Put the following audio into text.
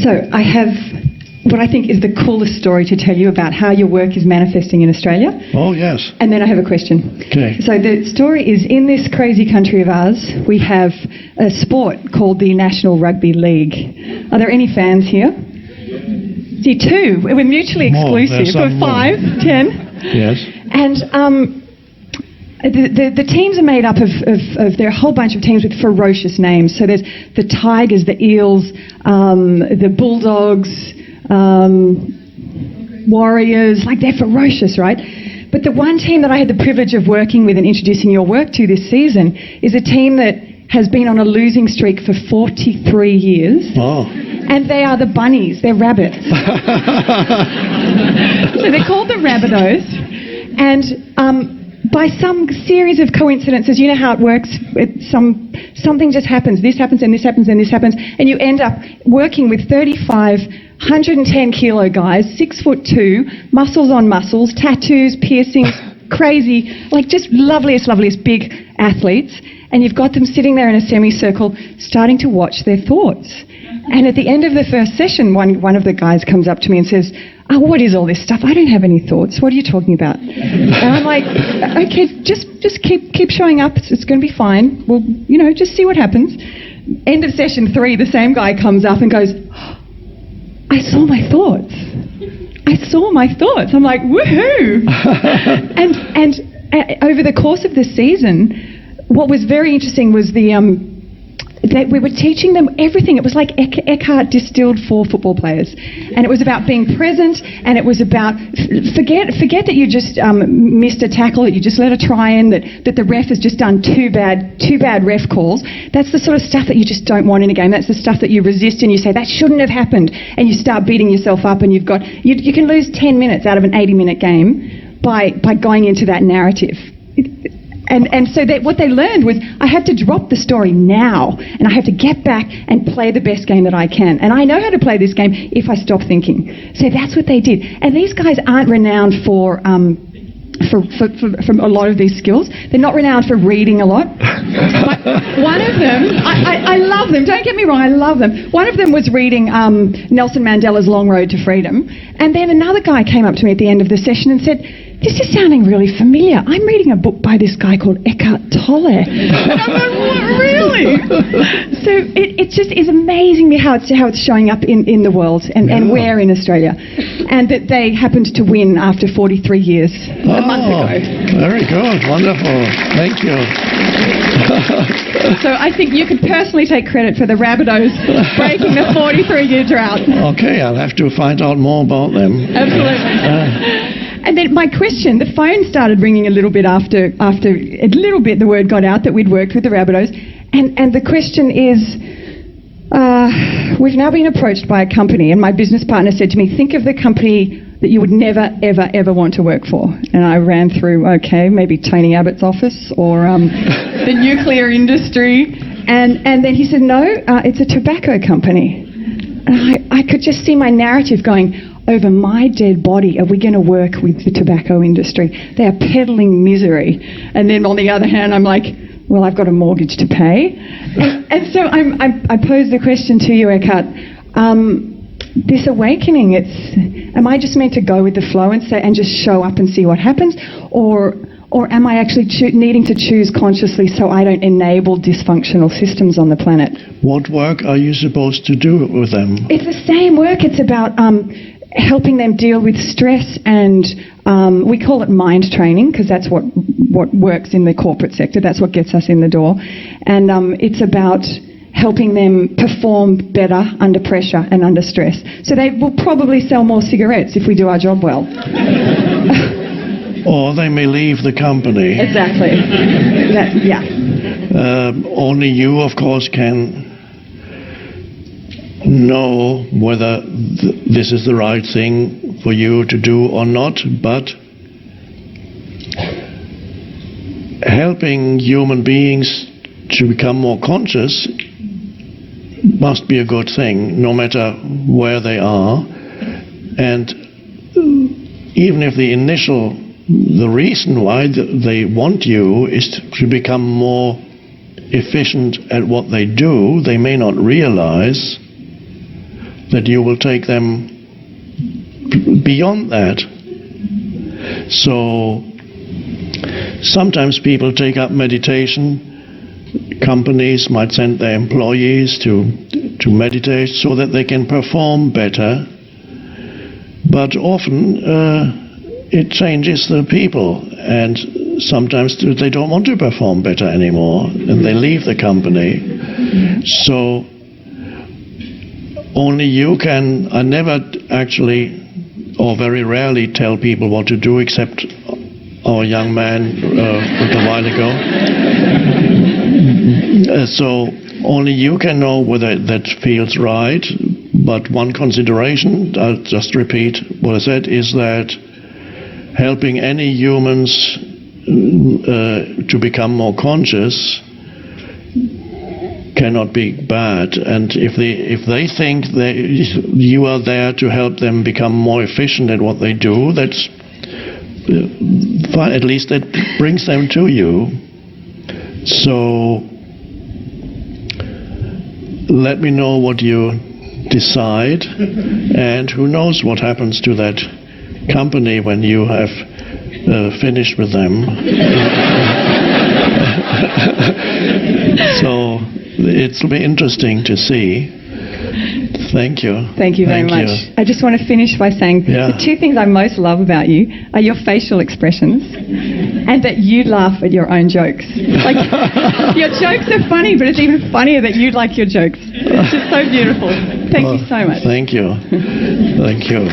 So I have what I think is the coolest story to tell you about how your work is manifesting in Australia. Oh, yes. And then I have a question. Okay. So the story is, in this crazy country of ours, we have a sport called the National Rugby League. Are there any fans here? See, 2. We're mutually exclusive. We're 5, 10. Yes. And the teams are made up of there are a whole bunch of teams with ferocious names. So there's the Tigers, the Eels, the Bulldogs, Warriors. Like, they're ferocious, right? But the one team that I had the privilege of working with and introducing your work to this season is a team that has been on a losing streak for 43 years. Oh. And they are the bunnies. They're rabbits. So they're called the Rabbitohs. And by some series of coincidences, you know how it works, something just happens. This happens and this happens and this happens. And you end up working with 35 110-kilo guys, 6'2", muscles on muscles, tattoos, piercings, crazy, like just loveliest big athletes. And you've got them sitting there in a semicircle starting to watch their thoughts. And at the end of the first session, one of the guys comes up to me and says, "Oh, what is all this stuff? I don't have any thoughts. What are you talking about?" And I'm like, "Okay, just keep showing up. It's going to be fine. Well, just see what happens." End of session 3, the same guy comes up and goes, "I saw my thoughts. I saw my thoughts." I'm like, woohoo! and over the course of the season, what was very interesting was that we were teaching them everything. It was like ECKHART distilled for football players. And it was about being present, and it was about forget that you just missed a tackle, that you just let a try in, that the ref has just done two bad ref calls. That's the sort of stuff that you just don't want in a game. That's the stuff that you resist and you say, that shouldn't have happened. And you start beating yourself up, and you can lose 10 minutes out of an 80-minute game by going into that narrative. And so what they learned was, I had to drop the story now, and I have to get back and play the best game that I can. And I know how to play this game if I stop thinking. So that's what they did. And these guys aren't renowned for a lot of these skills. They're not renowned for reading a lot. But one of them, I love them. Don't get me wrong, I love them. One of them was reading Nelson Mandela's Long Road to Freedom. And then another guy came up to me at the end of the session and said, "This is sounding really familiar. I'm reading a book by this guy called ECKHART Tolle." And I'm like, what, really? So it just is amazing me how it's showing up in the world and where in Australia. And that they happened to win after 43 years a month ago. Very good. Wonderful. Thank you. So I think you could personally take credit for the Rabbitohs breaking the 43-year drought. Okay, I'll have to find out more about them. Absolutely. And then my question, the phone started ringing a little bit after the word got out that we'd worked with the Rabbitohs. And the question is, we've now been approached by a company, and my business partner said to me, think of the company that you would never, ever, ever want to work for. And I ran through, okay, maybe Tony Abbott's office or the nuclear industry. And then he said, no, it's a tobacco company. And I could just see my narrative going, over my dead body, are we going to work with the tobacco industry? They are peddling misery. And then on the other hand, I'm like, well, I've got a mortgage to pay. And so I pose the question to you, ECKHART. This awakening, am I just meant to go with the flow and just show up and see what happens? Or am I actually needing to choose consciously so I don't enable dysfunctional systems on the planet? What work are you supposed to do with them? It's the same work. It's about helping them deal with stress, and we call it mind training because that's what works in the corporate sector. That's what gets us in the door. And it's about helping them perform better under pressure and under stress. So they will probably sell more cigarettes if we do our job well. Or they may leave the company. Exactly. Only you, of course, can know whether this is the right thing for you to do or not, but helping human beings to become more conscious must be a good thing, no matter where they are. And even if the reason why they want you is to become more efficient at what they do, they may not realize that you will take them beyond that. So sometimes people take up meditation. Companies might send their employees to meditate so that they can perform better. But often it changes the people, and sometimes they don't want to perform better anymore, and they leave the company. So only you can. I never actually, or very rarely, tell people what to do, except our young man a while ago. So only you can know whether that feels right. But one consideration, I'll just repeat what I said, is that helping any humans to become more conscious cannot be bad. And if they think that you are there to help them become more efficient at what they do, that's fine. At least that brings them to you. So let me know what you decide, and who knows what happens to that company when you have finished with them. So it'll be interesting to see. Thank you. Thank you very much. I just want to finish by saying the two things I most love about you are your facial expressions and that you laugh at your own jokes. Like, your jokes are funny, but it's even funnier that you like your jokes. It's just so beautiful. Thank you so much. Thank you. Thank you.